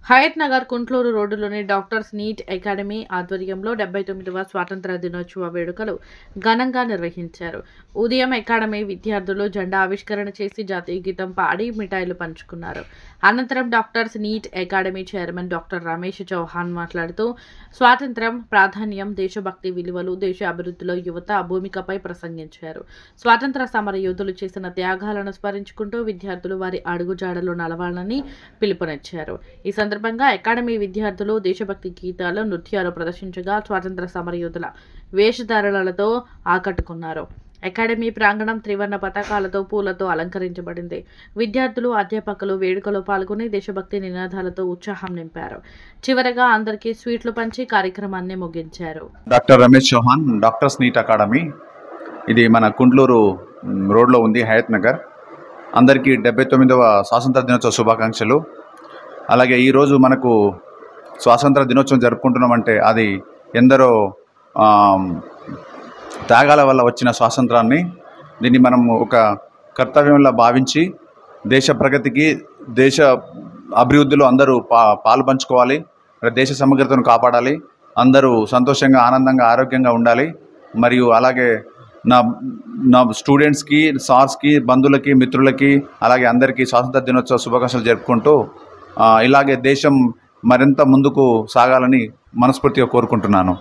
హయత్ నగర్ కుంట్లూరు రోడ్డులోని doctors NEET academy ఆధ్వర్యంలో 79వ స్వాతంత్ర దినోత్సవ వేడుకలు ఘనంగా నిర్వహించారు. ఉదయం అకాడమీ విద్యార్థులు జెండా ఆవిష్కరణ చేసి జాతీయ గీతం పాడి మిఠాయిలు పంచుకున్నారు. అనంతరం doctors NEET academy chairman doctor Ramesh Chauhan మాట్లాడుతూ స్వాతంత్ర్యం, ప్రాధాన్యం, దేశభక్తి విలువలు, దేశ అభివృద్ధిలో యువత భూమికపై ప్రసంగించారు. స్వాతంత్ర సమర యోధులు చేసిన త్యాగాలను స్మరించుకుంటూ విద్యార్థులు వారి అడుగుజాడలు నడవాలని పిలుపునిచ్చారు. ఈ సందర్భంగా అకాడమీ విద్యార్థులు దేశభక్తి గీతాలు, నృత్యాలు ప్రదర్శించగా స్వాతంత్ర సమరయోధుల వేషధారణలతో ఆకట్టుకున్నారు. అకాడమీ ప్రాంగణం త్రివర్ణ పతాకాలతో, పూలతో అలంకరించబడింది. విద్యార్థులు, అధ్యాపకులు వేడుకలో పాల్గొని దేశభక్తి నినాదాలతో ఉత్సాహం నింపారు. చివరగా అందరికీ స్వీట్లు పంచి కార్యక్రమాన్ని ముగించారు. Doctor Ramesh Chauhan, doctors NEET academy, ఇది మన కుంట్లూరు రోడ్లో ఉంది, హయత్ నగర్. అందరికీ 79వ స్వాతంత్ర దినోత్సవ శుభాకాంక్షలు. అలాగే ఈరోజు మనకు స్వాతంత్ర దినోత్సవం జరుపుకుంటున్నామంటే అది ఎందరో త్యాగాల వల్ల వచ్చిన స్వాతంత్రాన్ని, దీన్ని మనం ఒక కర్తవ్యంలా భావించి దేశ ప్రగతికి, దేశ అభివృద్ధిలో అందరూ పాలు పంచుకోవాలి, దేశ సమగ్రతను కాపాడాలి, అందరూ సంతోషంగా, ఆనందంగా, ఆరోగ్యంగా ఉండాలి. మరియు అలాగే నా స్టూడెంట్స్కి, సార్స్కి, బంధువులకి, మిత్రులకి, అలాగే అందరికీ స్వాతంత్ర దినోత్సవ శుభాకాంక్షలు జరుపుకుంటూ ఇలాగే దేశం మరింత ముందుకు సాగాలని మనస్ఫూర్తిగా కోరుకుంటున్నాను.